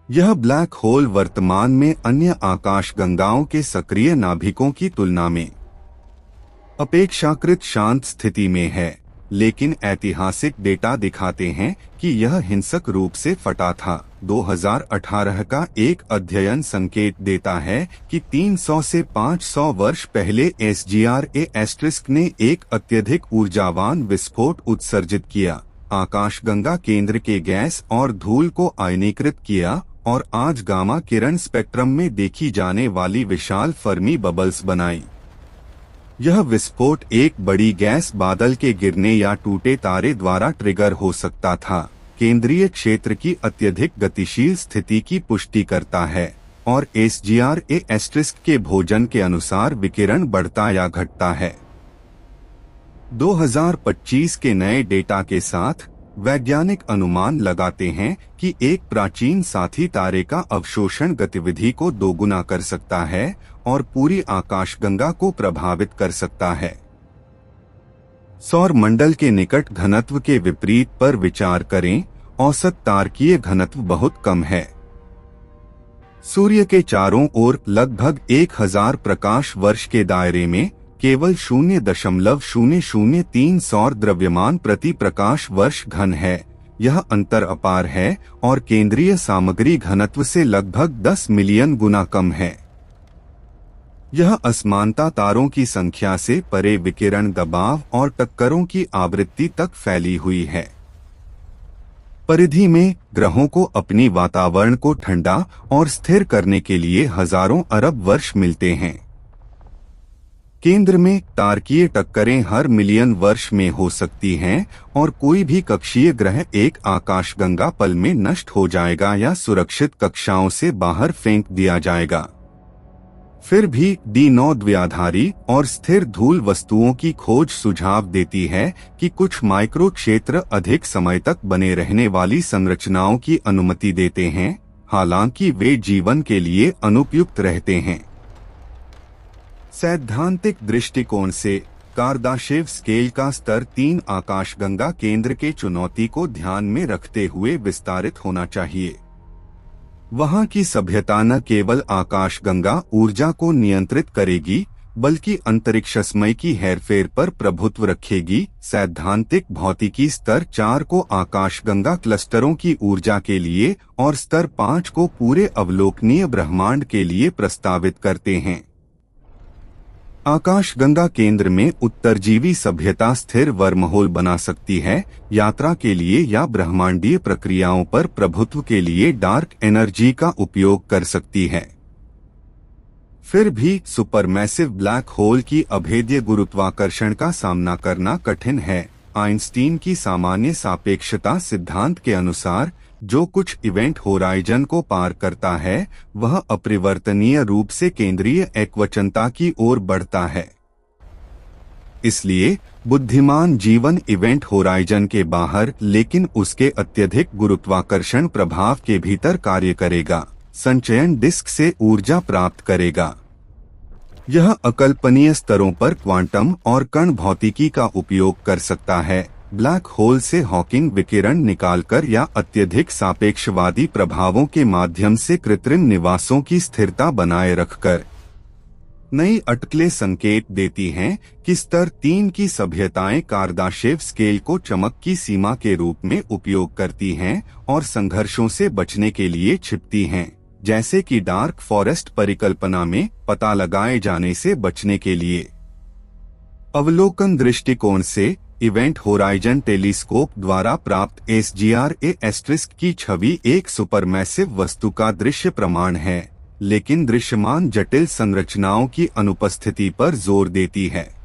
यह ब्लैक होल वर्तमान में अन्य आकाशगंगाओं के सक्रिय नाभिकों की तुलना में अपेक्षाकृत शांत स्थिति में है, लेकिन ऐतिहासिक डेटा दिखाते हैं कि यह हिंसक रूप से फटा था। 2018 का एक अध्ययन संकेत देता है कि 300 से 500 वर्ष पहले SGR-A* ने एक अत्यधिक ऊर्जावान विस्फोट उत्सर्जित किया, आकाशगंगा केंद्र के गैस और धूल को आयनीकृत किया और आज गामा किरण स्पेक्ट्रम में देखी जाने वाली विशाल फर्मी बबल्स बनाई। यह विस्फोट एक बड़ी गैस बादल के गिरने या टूटे तारे द्वारा ट्रिगर हो सकता था। केंद्रीय क्षेत्र की अत्यधिक गतिशील स्थिति की पुष्टि करता है और SGR-A* के भोजन के अनुसार विकिरण बढ़ता या घटता है। 2025 के नए डेटा के साथ वैज्ञानिक अनुमान लगाते हैं कि एक प्राचीन साथी तारे का अवशोषण गतिविधि को दोगुना कर सकता है और पूरी आकाशगंगा को प्रभावित कर सकता है। सौर मंडल के निकट घनत्व के विपरीत पर विचार करें, औसत तारकीय घनत्व बहुत कम है। सूर्य के चारों ओर लगभग 1000 प्रकाश वर्ष के दायरे में केवल 0.003 सौर द्रव्यमान प्रति प्रकाश वर्ष घन है। यह अंतर अपार है और केंद्रीय सामग्री घनत्व से लगभग 10 मिलियन गुना कम है। यह असमानता तारों की संख्या से परे विकिरण दबाव और टक्करों की आवृत्ति तक फैली हुई है। परिधि में ग्रहों को अपनी वातावरण को ठंडा और स्थिर करने के लिए हजारों अरब वर्ष मिलते हैं। केंद्र में तारकीय टक्करें हर मिलियन वर्ष में हो सकती हैं और कोई भी कक्षीय ग्रह एक आकाशगंगा पल में नष्ट हो जाएगा या सुरक्षित कक्षाओं से बाहर फेंक दिया जाएगा। फिर भी D9 द्विआधारी और स्थिर धूल वस्तुओं की खोज सुझाव देती है कि कुछ माइक्रो क्षेत्र अधिक समय तक बने रहने वाली संरचनाओं की अनुमति देते हैं, हालांकि वे जीवन के लिए अनुपयुक्त रहते हैं। सैद्धांतिक दृष्टिकोण से कार्दाशेव स्केल का स्तर 3 आकाशगंगा केंद्र के चुनौती को ध्यान में रखते हुए विस्तारित होना चाहिए। वहां की सभ्यता न केवल आकाशगंगा ऊर्जा को नियंत्रित करेगी, बल्कि अंतरिक्षमय की हेरफेर पर प्रभुत्व रखेगी। सैद्धांतिक भौतिकी स्तर 4 को आकाशगंगा क्लस्टरों की ऊर्जा के लिए और स्तर 5 को पूरे अवलोकनीय ब्रह्मांड के लिए प्रस्तावित करते हैं। आकाशगंगा केंद्र में उत्तरजीवी सभ्यता स्थिर वर्महोल बना सकती है, यात्रा के लिए या ब्रह्मांडीय प्रक्रियाओं पर प्रभुत्व के लिए डार्क एनर्जी का उपयोग कर सकती है। फिर भी सुपरमैसिव ब्लैक होल की अभेद्य गुरुत्वाकर्षण का सामना करना कठिन है। आइंस्टीन की सामान्य सापेक्षता सिद्धांत के अनुसार जो कुछ इवेंट होराइजन को पार करता है, वह अपरिवर्तनीय रूप से केंद्रीय एकवचनता की ओर बढ़ता है। इसलिए बुद्धिमान जीवन इवेंट होराइजन के बाहर लेकिन उसके अत्यधिक गुरुत्वाकर्षण प्रभाव के भीतर कार्य करेगा, संचयन डिस्क से ऊर्जा प्राप्त करेगा। यह अकल्पनीय स्तरों पर क्वांटम और कण भौतिकी का उपयोग कर सकता है, ब्लैक होल से हॉकिंग विकिरण निकालकर या अत्यधिक सापेक्षवादी प्रभावों के माध्यम से कृत्रिम निवासों की स्थिरता बनाए रखकर। नई अटकलें संकेत देती हैं कि स्तर 3 की सभ्यताएं कार्दाशेव स्केल को चमक की सीमा के रूप में उपयोग करती हैं और संघर्षों से बचने के लिए छिपती हैं, जैसे कि डार्क फॉरेस्ट परिकल्पना में पता लगाए जाने से बचने के लिए। अवलोकन दृष्टिकोण से इवेंट होराइजन टेलीस्कोप द्वारा प्राप्त SGR-A* की छवि एक सुपरमैसिव वस्तु का दृश्य प्रमाण है, लेकिन दृश्यमान जटिल संरचनाओं की अनुपस्थिति पर जोर देती है।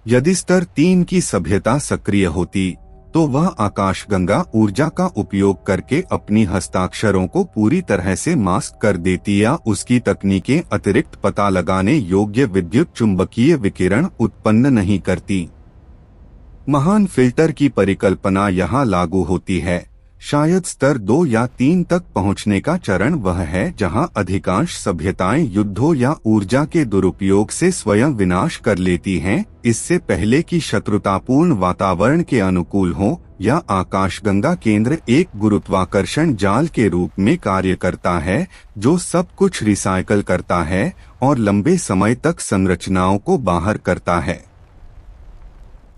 यदि स्तर 3 की सभ्यता सक्रिय होती तो वह आकाशगंगा ऊर्जा का उपयोग करके अपनी हस्ताक्षरों को पूरी तरह से मास्क कर देती या उसकी तकनीकें अतिरिक्त पता लगाने योग्य विद्युत चुंबकीय विकिरण उत्पन्न नहीं करती। महान फिल्टर की परिकल्पना यहाँ लागू होती है, शायद स्तर 2 या 3 तक पहुंचने का चरण वह है जहां अधिकांश सभ्यताएं युद्धों या ऊर्जा के दुरुपयोग से स्वयं विनाश कर लेती हैं, इससे पहले कि शत्रुतापूर्ण वातावरण के अनुकूल हो। या आकाशगंगा केंद्र एक गुरुत्वाकर्षण जाल के रूप में कार्य करता है जो सब कुछ रिसाइकल करता है और लंबे समय तक संरचनाओं को बाहर करता है।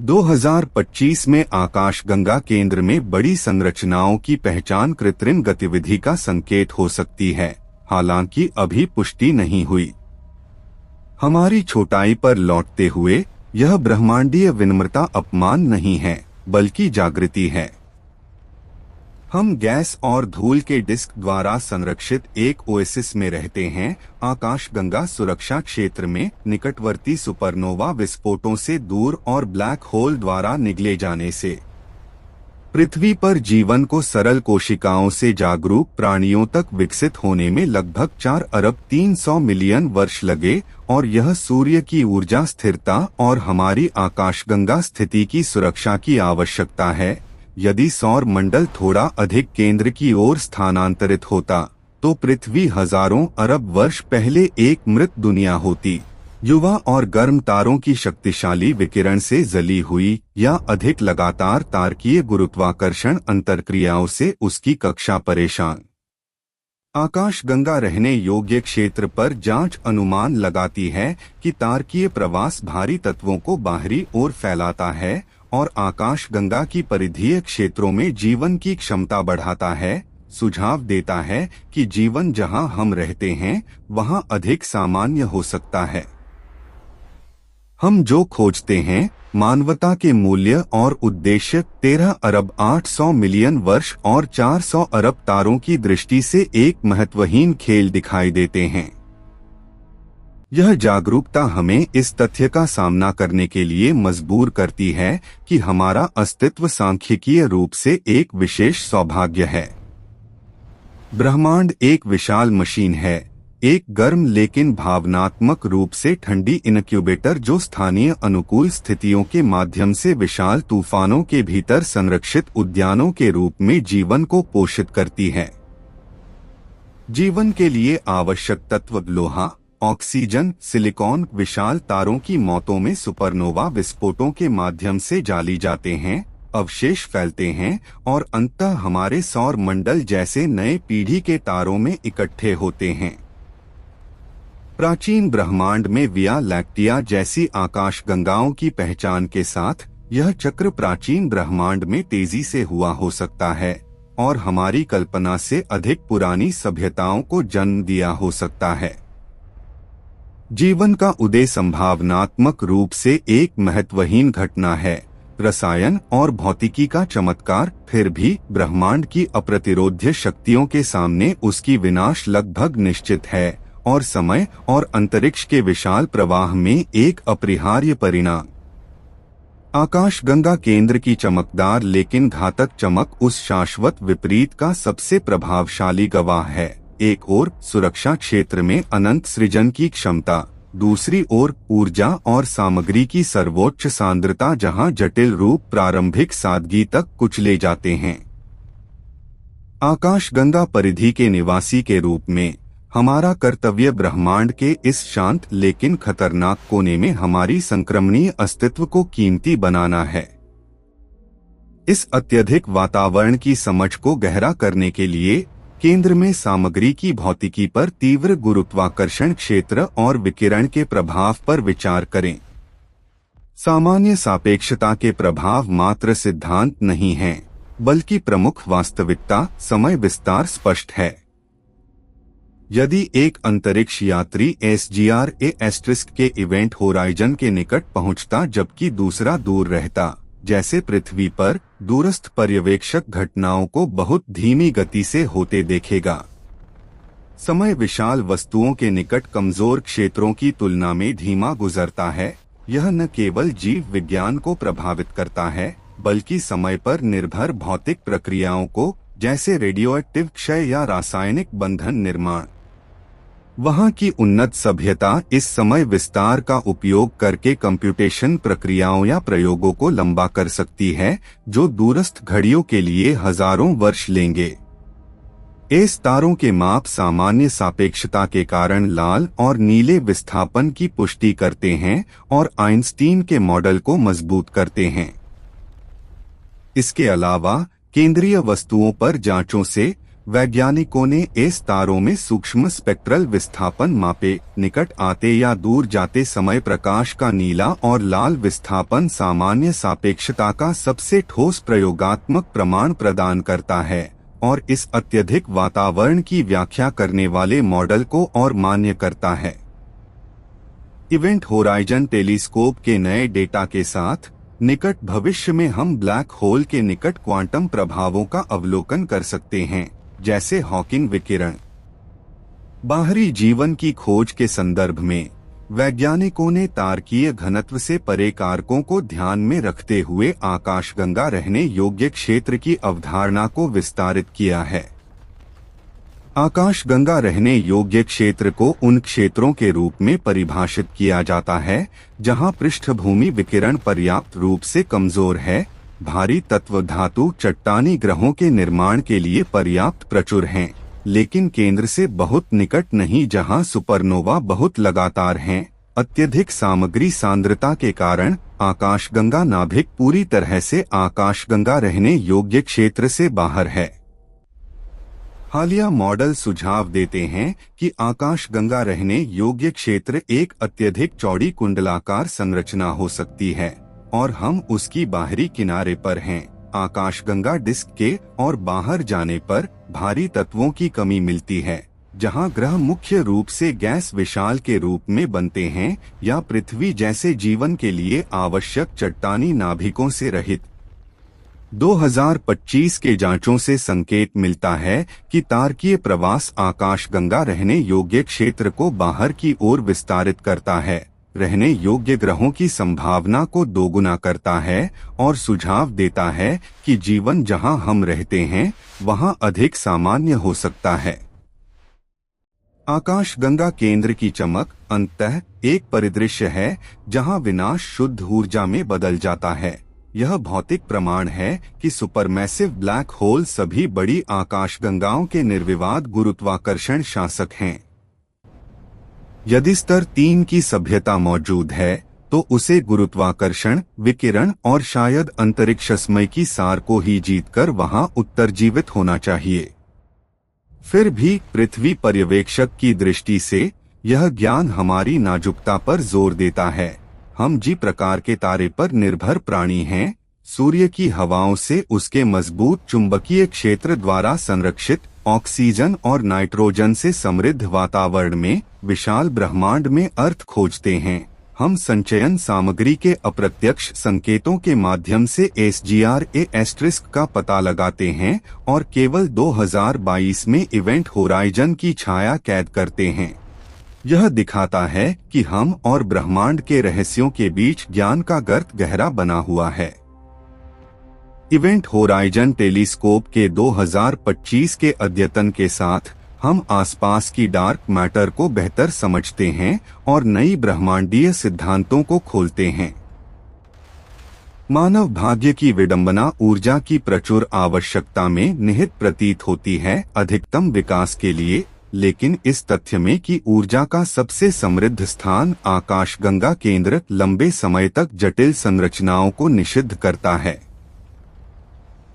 2025 में आकाशगंगा केंद्र में बड़ी संरचनाओं की पहचान कृत्रिम गतिविधि का संकेत हो सकती है, हालांकि अभी पुष्टि नहीं हुई। हमारी छोटाई पर लौटते हुए, यह ब्रह्मांडीय विनम्रता अपमान नहीं है, बल्कि जागृति है। हम गैस और धूल के डिस्क द्वारा संरक्षित एक ओएसिस में रहते हैं, आकाशगंगा सुरक्षा क्षेत्र में, निकटवर्ती सुपरनोवा विस्फोटों से दूर और ब्लैक होल द्वारा निगले जाने से। पृथ्वी पर जीवन को सरल कोशिकाओं से जागरूक प्राणियों तक विकसित होने में लगभग 4 अरब 300 मिलियन वर्ष लगे, और यह सूर्य की ऊर्जा स्थिरता और हमारी आकाशगंगा स्थिति की सुरक्षा की आवश्यकता है। यदि सौर मंडल थोड़ा अधिक केंद्र की ओर स्थानांतरित होता, तो पृथ्वी हजारों अरब वर्ष पहले एक मृत दुनिया होती, युवा और गर्म तारों की शक्तिशाली विकिरण से जली हुई, या अधिक लगातार तारकीय गुरुत्वाकर्षण अंतरक्रियाओं से उसकी कक्षा परेशान। आकाशगंगा रहने योग्य क्षेत्र पर जांच अनुमान लगाती है कि तारकीय प्रवास भारी तत्वों को बाहरी ओर फैलाता है और आकाशगंगा की परिधीय क्षेत्रों में जीवन की क्षमता बढ़ाता है, सुझाव देता है कि जीवन जहां हम रहते हैं वहां अधिक सामान्य हो सकता है। हम जो खोजते हैं, मानवता के मूल्य और उद्देश्य 13 अरब 800 मिलियन वर्ष और 400 अरब तारों की दृष्टि से एक महत्वहीन खेल दिखाई देते हैं। यह जागरूकता हमें इस तथ्य का सामना करने के लिए मजबूर करती है कि हमारा अस्तित्व सांख्यिकीय रूप से एक विशेष सौभाग्य है। ब्रह्मांड एक विशाल मशीन है, एक गर्म लेकिन भावनात्मक रूप से ठंडी इनक्यूबेटर जो स्थानीय अनुकूल स्थितियों के माध्यम से विशाल तूफानों के भीतर संरक्षित उद्यानों के रूप में जीवन को पोषित करती है। जीवन के लिए आवश्यक तत्व लोहा, ऑक्सीजन, सिलिकॉन विशाल तारों की मौतों में सुपरनोवा विस्फोटों के माध्यम से जाली जाते हैं, अवशेष फैलते हैं और अंततः हमारे सौर मंडल जैसे नए पीढ़ी के तारों में इकट्ठे होते हैं। प्राचीन ब्रह्मांड में विया लैक्टिया जैसी आकाशगंगाओं की पहचान के साथ, यह चक्र प्राचीन ब्रह्मांड में तेजी से हुआ हो सकता है और हमारी कल्पना से अधिक पुरानी सभ्यताओं को जन्म दिया हो सकता है। जीवन का उदय संभावनात्मक रूप से एक महत्वहीन घटना है, रसायन और भौतिकी का चमत्कार, फिर भी ब्रह्मांड की अप्रतिरोध्य शक्तियों के सामने उसकी विनाश लगभग निश्चित है और समय और अंतरिक्ष के विशाल प्रवाह में एक अपरिहार्य परिणाम। आकाशगंगा केंद्र की चमकदार लेकिन घातक चमक उस शाश्वत विपरीत का सबसे प्रभावशाली गवाह है। एक ओर सुरक्षा क्षेत्र में अनंत सृजन की क्षमता, दूसरी ओर ऊर्जा और सामग्री की सर्वोच्च सांद्रता जहां जटिल रूप प्रारंभिक सादगी तक कुचले जाते हैं। आकाशगंगा परिधि के निवासी के रूप में हमारा कर्तव्य ब्रह्मांड के इस शांत लेकिन खतरनाक कोने में हमारी संक्रमणीय अस्तित्व को कीमती बनाना है। इस अत्यधिक वातावरण की समझ को गहरा करने के लिए केंद्र में सामग्री की भौतिकी पर तीव्र गुरुत्वाकर्षण क्षेत्र और विकिरण के प्रभाव पर विचार करें। सामान्य सापेक्षता के प्रभाव मात्र सिद्धांत नहीं हैं, बल्कि प्रमुख वास्तविकता समय विस्तार स्पष्ट है। यदि एक अंतरिक्ष यात्री SGRA* के इवेंट होराइजन के निकट पहुंचता जबकि दूसरा दूर रहता, जैसे पृथ्वी पर, दूरस्थ पर्यवेक्षक घटनाओं को बहुत धीमी गति से होते देखेगा। समय विशाल वस्तुओं के निकट कमजोर क्षेत्रों की तुलना में धीमा गुजरता है। यह न केवल जीव विज्ञान को प्रभावित करता है, बल्कि समय पर निर्भर भौतिक प्रक्रियाओं को, जैसे रेडियोएक्टिव क्षय या रासायनिक बंधन निर्माण। वहाँ की उन्नत सभ्यता इस समय विस्तार का उपयोग करके कंप्यूटेशन प्रक्रियाओं या प्रयोगों को लंबा कर सकती है, जो दूरस्थ घड़ियों के लिए हजारों वर्ष लेंगे। इस तारों के माप सामान्य सापेक्षता के कारण लाल और नीले विस्थापन की पुष्टि करते हैं और आइंस्टीन के मॉडल को मजबूत करते हैं। इसके अलावा केंद्रीय वस्तुओं पर जांचों से वैज्ञानिकों ने इस तारों में सूक्ष्म स्पेक्ट्रल विस्थापन मापे। निकट आते या दूर जाते समय प्रकाश का नीला और लाल विस्थापन सामान्य सापेक्षता का सबसे ठोस प्रयोगात्मक प्रमाण प्रदान करता है और इस अत्यधिक वातावरण की व्याख्या करने वाले मॉडल को और मान्य करता है। इवेंट होराइजन टेलीस्कोप के नए डेटा के साथ निकट भविष्य में हम ब्लैक होल के निकट क्वांटम प्रभावों का अवलोकन कर सकते हैं, जैसे हॉकिंग विकिरण। बाहरी जीवन की खोज के संदर्भ में वैज्ञानिकों ने तारकीय घनत्व से परे कारकों को ध्यान में रखते हुए आकाशगंगा रहने योग्य क्षेत्र की अवधारणा को विस्तारित किया है। आकाशगंगा रहने योग्य क्षेत्र को उन क्षेत्रों के रूप में परिभाषित किया जाता है जहां पृष्ठभूमि विकिरण पर्याप्त रूप से कमजोर है, भारी तत्व धातु चट्टानी ग्रहों के निर्माण के लिए पर्याप्त प्रचुर हैं, लेकिन केंद्र से बहुत निकट नहीं जहां सुपरनोवा बहुत लगातार हैं। अत्यधिक सामग्री सांद्रता के कारण आकाशगंगा नाभिक पूरी तरह से आकाशगंगा रहने योग्य क्षेत्र से बाहर है। हालिया मॉडल सुझाव देते हैं कि आकाशगंगा रहने योग्य क्षेत्र एक अत्यधिक चौड़ी कुंडलाकार संरचना हो सकती है और हम उसकी बाहरी किनारे पर हैं। आकाशगंगा डिस्क के और बाहर जाने पर भारी तत्वों की कमी मिलती है, जहां ग्रह मुख्य रूप से गैस विशाल के रूप में बनते हैं या पृथ्वी जैसे जीवन के लिए आवश्यक चट्टानी नाभिकों से रहित। 2025 के जांचों से संकेत मिलता है कि तारकीय प्रवास आकाशगंगा रहने योग्य क्षेत्र को बाहर की ओर विस्तारित करता है, रहने योग्य ग्रहों की संभावना को दोगुना करता है और सुझाव देता है कि जीवन जहां हम रहते हैं वहां अधिक सामान्य हो सकता है। आकाशगंगा केंद्र की चमक अंततः एक परिदृश्य है जहां विनाश शुद्ध ऊर्जा में बदल जाता है। यह भौतिक प्रमाण है कि सुपरमैसिव ब्लैक होल सभी बड़ी आकाशगंगाओं के निर्विवाद गुरुत्वाकर्षण शासक हैं। यदि स्तर 3 की सभ्यता मौजूद है तो उसे गुरुत्वाकर्षण, विकिरण और शायद अंतरिक्षमय की सार को ही जीतकर वहां उत्तरजीवित होना चाहिए। फिर भी पृथ्वी पर्यवेक्षक की दृष्टि से यह ज्ञान हमारी नाजुकता पर जोर देता है। हम जी प्रकार के तारे पर निर्भर प्राणी हैं, सूर्य की हवाओं से उसके मजबूत चुंबकीय क्षेत्र द्वारा संरक्षित ऑक्सीजन और नाइट्रोजन से समृद्ध वातावरण में विशाल ब्रह्मांड में अर्थ खोजते हैं। हम संचयन सामग्री के अप्रत्यक्ष संकेतों के माध्यम से SGRA* का पता लगाते हैं और केवल 2022 में इवेंट होराइजन की छाया कैद करते हैं। यह दिखाता है कि हम और ब्रह्मांड के रहस्यों के बीच ज्ञान का गर्त गहरा बना हुआ है। इवेंट होराइजन टेलीस्कोप के 2025 के अद्यतन के साथ हम आसपास की डार्क मैटर को बेहतर समझते हैं और नई ब्रह्मांडीय सिद्धांतों को खोलते हैं। मानव भाग्य की विडंबना ऊर्जा की प्रचुर आवश्यकता में निहित प्रतीत होती है अधिकतम विकास के लिए, लेकिन इस तथ्य में कि ऊर्जा का सबसे समृद्ध स्थान आकाशगंगा केंद्र लंबे समय तक जटिल संरचनाओं को निषिद्ध करता है।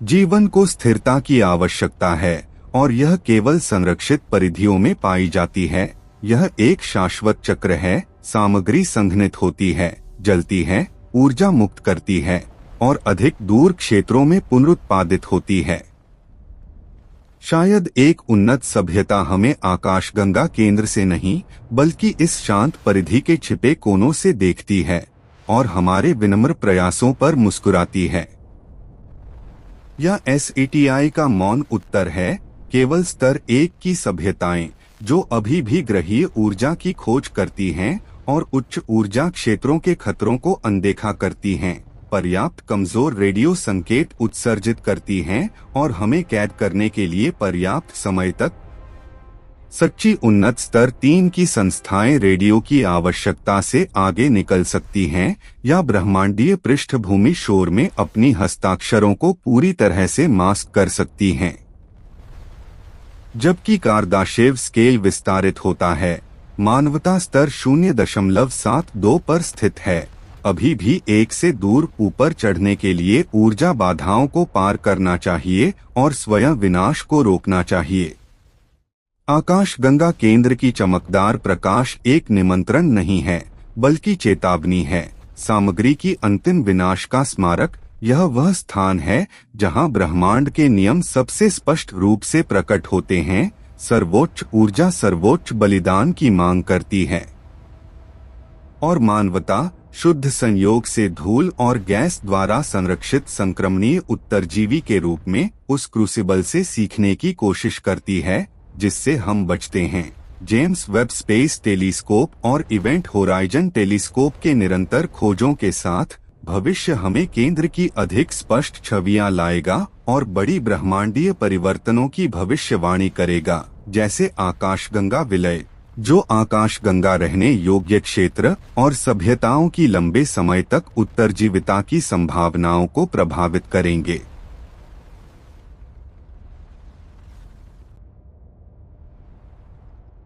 जीवन को स्थिरता की आवश्यकता है और यह केवल संरक्षित परिधियों में पाई जाती है। यह एक शाश्वत चक्र है। सामग्री संघनित होती है, जलती है, ऊर्जा मुक्त करती है और अधिक दूर क्षेत्रों में पुनरुत्पादित होती है। शायद एक उन्नत सभ्यता हमें आकाशगंगा केंद्र से नहीं बल्कि इस शांत परिधि के छिपे कोनों से देखती है और हमारे विनम्र प्रयासों पर मुस्कुराती है। यह SETI का मौन उत्तर है। केवल स्तर 1 की सभ्यताएं जो अभी भी ग्रहीय ऊर्जा की खोज करती हैं और उच्च ऊर्जा क्षेत्रों के खतरों को अनदेखा करती हैं, पर्याप्त कमजोर रेडियो संकेत उत्सर्जित करती हैं और हमें कैद करने के लिए पर्याप्त समय तक सच्ची उन्नत स्तर 3 की संस्थाएं रेडियो की आवश्यकता से आगे निकल सकती हैं या ब्रह्मांडीय पृष्ठभूमि शोर में अपनी हस्ताक्षरों को पूरी तरह से मास्क कर सकती हैं। जबकि कार्दाशेव स्केल विस्तारित होता है, मानवता स्तर 0.72 पर स्थित है, अभी भी 1 से दूर ऊपर चढ़ने के लिए ऊर्जा बाधाओं को पार करना चाहिए और स्वयं विनाश को रोकना चाहिए। आकाशगंगा केंद्र की चमकदार प्रकाश एक निमंत्रण नहीं है, बल्कि चेतावनी है, सामग्री की अंतिम विनाश का स्मारक। यह वह स्थान है जहां ब्रह्मांड के नियम सबसे स्पष्ट रूप से प्रकट होते हैं। सर्वोच्च ऊर्जा सर्वोच्च बलिदान की मांग करती है और मानवता शुद्ध संयोग से धूल और गैस द्वारा संरक्षित संक्रमणीय उत्तरजीवी के रूप में उस क्रूसिबल से सीखने की कोशिश करती है जिससे हम बचते हैं। जेम्स वेब स्पेस टेलीस्कोप और इवेंट होराइजन टेलीस्कोप के निरंतर खोजों के साथ भविष्य हमें केंद्र की अधिक स्पष्ट छवियां लाएगा और बड़ी ब्रह्मांडीय परिवर्तनों की भविष्यवाणी करेगा, जैसे आकाशगंगा विलय, जो आकाशगंगा रहने योग्य क्षेत्र और सभ्यताओं की लंबे समय तक उत्तरजीविता की संभावनाओं को प्रभावित करेंगे।